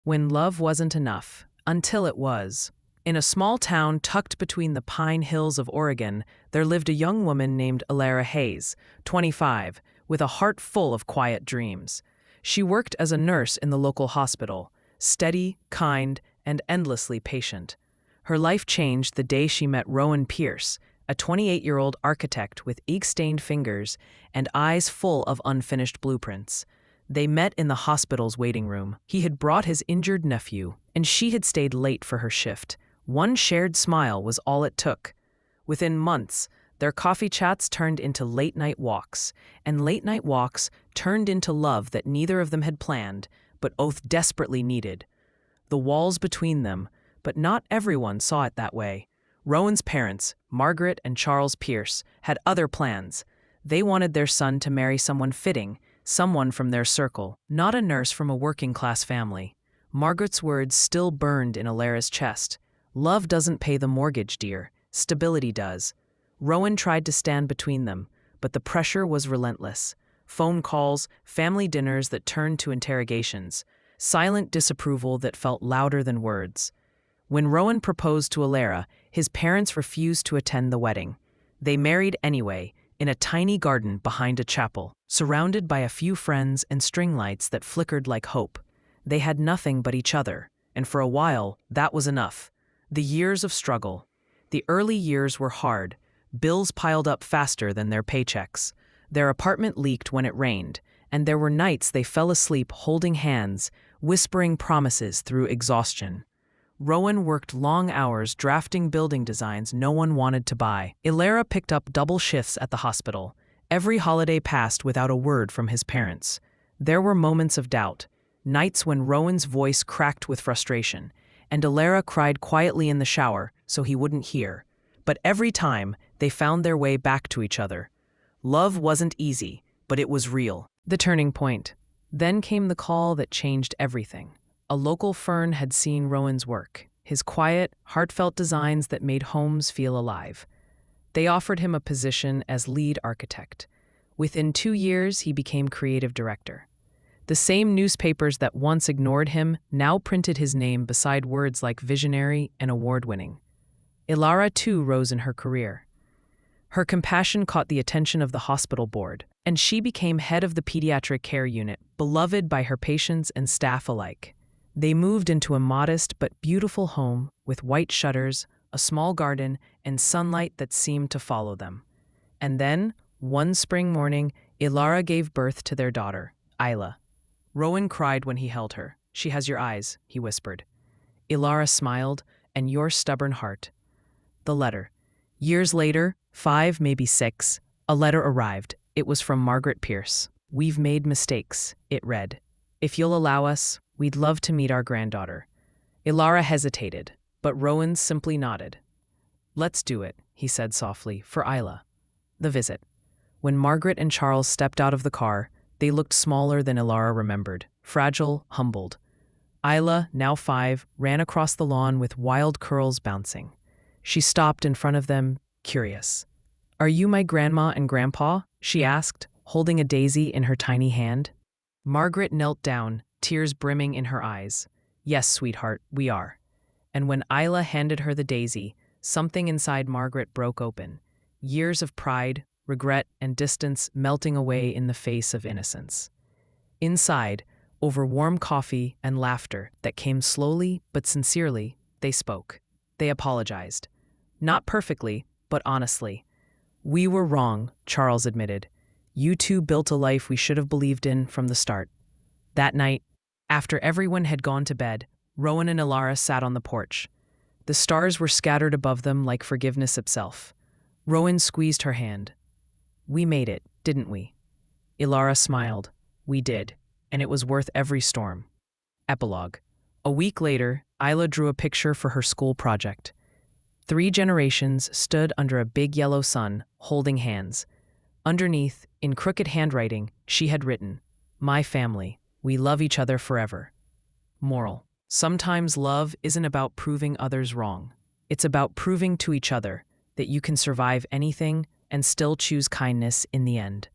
When love wasn't enough, until it was. In a small town tucked between the pine hills of Oregon, there lived a young woman named Elara Hayes, 25, with a heart full of quiet dreams. She worked as a nurse in the local hospital, steady, kind, and endlessly patient. Her life changed the day she met Rowan Pierce, a 28-year-old architect with ink-stained fingers and eyes full of unfinished blueprints. They met in the hospital's waiting room. He had brought his injured nephew, and she had stayed late for her shift. One shared smile was all it took. Within months, their coffee chats turned into late-night walks, and late-night walks turned into love that neither of them had planned, but both desperately needed. The walls between them, but not everyone saw it that way. Rowan's parents, Margaret and Charles Pierce, had other plans. They wanted their son to marry someone fitting, someone from their circle, not a nurse from a working-class family. Margaret's words still burned in Elara's chest. Love doesn't pay the mortgage, dear. Stability does. Rowan tried to stand between them, but the pressure was relentless. Phone calls, family dinners that turned to interrogations, silent disapproval that felt louder than words. When Rowan proposed to Elara, his parents refused to attend the wedding. They married anyway, in a tiny garden behind a chapel, surrounded by a few friends and string lights that flickered like hope. They had nothing but each other, and for a while, that was enough. The years of struggle. The early years were hard. Bills piled up faster than their paychecks. Their apartment leaked when it rained, and there were nights they fell asleep holding hands, whispering promises through exhaustion. Rowan worked long hours drafting building designs no one wanted to buy. Elara picked up double shifts at the hospital. Every holiday passed without a word from his parents. There were moments of doubt, nights when Rowan's voice cracked with frustration, and Elara cried quietly in the shower so he wouldn't hear. But every time, they found their way back to each other. Love wasn't easy, but it was real. The turning point. Then came the call that changed everything. A local firm had seen Rowan's work, his quiet, heartfelt designs that made homes feel alive. They offered him a position as lead architect. Within 2 years, he became creative director. The same newspapers that once ignored him now printed his name beside words like visionary and award-winning. Elara, too, rose in her career. Her compassion caught the attention of the hospital board, and she became head of the pediatric care unit, beloved by her patients and staff alike. They moved into a modest but beautiful home with white shutters, a small garden, and sunlight that seemed to follow them. And then, one spring morning, Elara gave birth to their daughter, Isla. Rowan cried when he held her. "She has your eyes," he whispered. Elara smiled, "And your stubborn heart." The letter. Years later, 5, maybe 6, a letter arrived. It was from Margaret Pierce. "We've made mistakes," it read. "If you'll allow us, we'd love to meet our granddaughter." Elara hesitated, but Rowan simply nodded. "Let's do it," he said softly, "for Isla." The visit. When Margaret and Charles stepped out of the car, they looked smaller than Elara remembered, fragile, humbled. Isla, now 5, ran across the lawn with wild curls bouncing. She stopped in front of them, curious. "Are you my grandma and grandpa?" she asked, holding a daisy in her tiny hand. Margaret knelt down, tears brimming in her eyes. "Yes, sweetheart, we are." And when Isla handed her the daisy, something inside Margaret broke open. Years of pride, regret, and distance melting away in the face of innocence. Inside, over warm coffee and laughter that came slowly but sincerely, they spoke. They apologized. Not perfectly, but honestly. "We were wrong," Charles admitted. "You two built a life we should have believed in from the start." That night, after everyone had gone to bed, Rowan and Elara sat on the porch. The stars were scattered above them like forgiveness itself. Rowan squeezed her hand. "We made it, didn't we?" Elara smiled. "We did, and it was worth every storm." Epilogue. A week later, Isla drew a picture for her school project. 3 generations stood under a big yellow sun, holding hands. Underneath, in crooked handwriting, she had written, "My family, we love each other forever." Moral. Sometimes love isn't about proving others wrong. It's about proving to each other that you can survive anything and still choose kindness in the end.